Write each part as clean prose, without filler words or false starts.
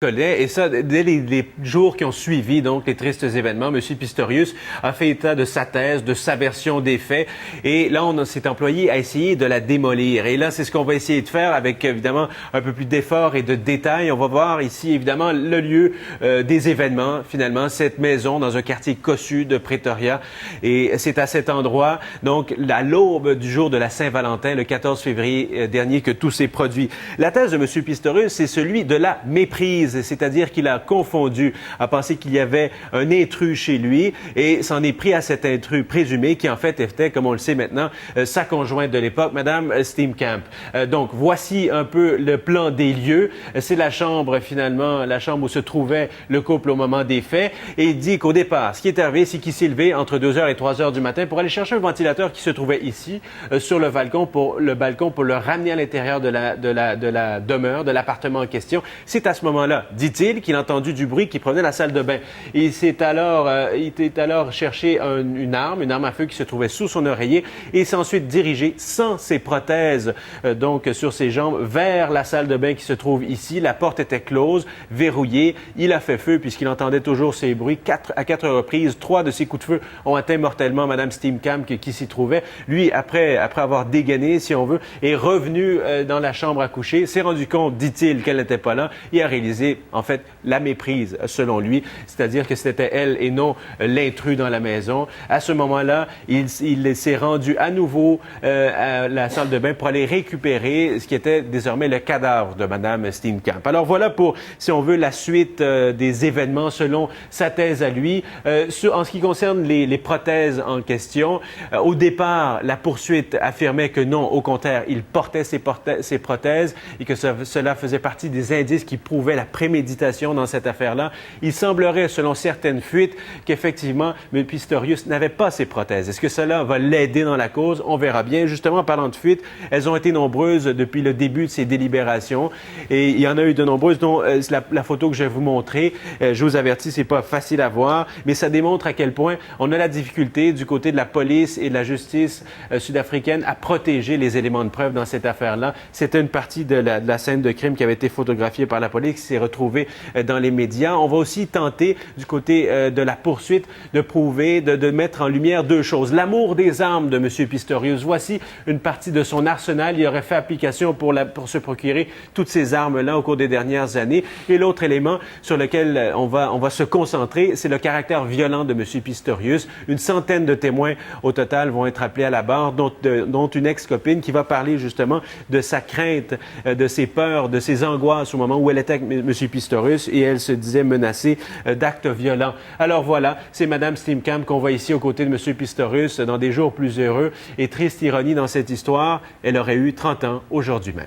Et ça, dès les jours qui ont suivi donc les tristes événements, M. Pistorius a fait état de sa thèse, de sa version des faits. Et là, on s'est employé à essayer de la démolir. Et là, c'est ce qu'on va essayer de faire avec, évidemment, un peu plus d'effort et de détails. On va voir ici, évidemment, le lieu des événements, finalement, cette maison dans un quartier cossu de Pretoria. Et c'est à cet endroit, donc, à l'aube du jour de la Saint-Valentin, le 14 février dernier, que tout s'est produit. La thèse de M. Pistorius, c'est celui de la méprise. C'est-à-dire qu'il a confondu, a pensé qu'il y avait un intrus chez lui et s'en est pris à cet intrus présumé qui en fait était, comme on le sait maintenant, sa conjointe de l'époque, Madame Steenkamp. Donc voici un peu le plan des lieux. C'est la chambre finalement, la chambre où se trouvait le couple au moment des faits. Et il dit qu'au départ, ce qui est arrivé, c'est qu'il s'est levé entre 2h et 3h du matin pour aller chercher un ventilateur qui se trouvait ici, sur le balcon pour le ramener à l'intérieur de la demeure, de l'appartement en question. C'est à ce moment-là, dit-il, qu'il a entendu du bruit qui provenait de la salle de bain. Et il était alors cherché une arme à feu qui se trouvait sous son oreiller et s'est ensuite dirigé sans ses prothèses, donc sur ses jambes, vers la salle de bain qui se trouve ici. La porte était close, verrouillée. Il a fait feu puisqu'il entendait toujours ces bruits. À quatre reprises, 3 de ses coups de feu ont atteint mortellement Mme Steenkamp qui s'y trouvait. Lui, après avoir dégainé, si on veut, est revenu dans la chambre à coucher, s'est rendu compte, dit-il, qu'elle n'était pas là et a réalisé en fait, la méprise, selon lui, c'est-à-dire que c'était elle et non l'intrus dans la maison. À ce moment-là, il s'est rendu à nouveau à la salle de bain pour aller récupérer ce qui était désormais le cadavre de Mme Steenkamp. Alors voilà pour, si on veut, la suite des événements selon sa thèse à lui. En ce qui concerne les prothèses en question, au départ, la poursuite affirmait que non, au contraire, il portait ses prothèses et que cela faisait partie des indices qui prouvaient la préméditation dans cette affaire-là. Il semblerait, selon certaines fuites, qu'effectivement, M. Pistorius n'avait pas ses prothèses. Est-ce que cela va l'aider dans la cause? On verra bien. Justement, en parlant de fuites, elles ont été nombreuses depuis le début de ces délibérations. Et il y en a eu de nombreuses, dont la photo que je vais vous montrer. Je vous avertis, c'est pas facile à voir, mais ça démontre à quel point on a la difficulté du côté de la police et de la justice sud-africaine à protéger les éléments de preuve dans cette affaire-là. C'était une partie de la scène de crime qui avait été photographiée par la police, qui s'est retrouvée dans les médias. On va aussi tenter, du côté de la poursuite, de prouver, de mettre en lumière deux choses. L'amour des armes de M. Pistorius. Voici une partie de son arsenal. Il aurait fait application pour se procurer toutes ces armes-là au cours des dernières années. Et l'autre élément sur lequel on va se concentrer, c'est le caractère violent de M. Pistorius. Une centaine de témoins au total vont être appelés à la barre, dont une ex-copine qui va parler justement de sa crainte, de ses peurs, de ses angoisses au moment où elle était avec M. Pistorius et elle se disait menacée d'actes violents. Alors voilà, c'est Mme Steenkamp qu'on voit ici aux côtés de M. Pistorius dans des jours plus heureux. Et triste ironie dans cette histoire, elle aurait eu 30 ans aujourd'hui même.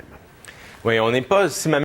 Oui, on n'est pas si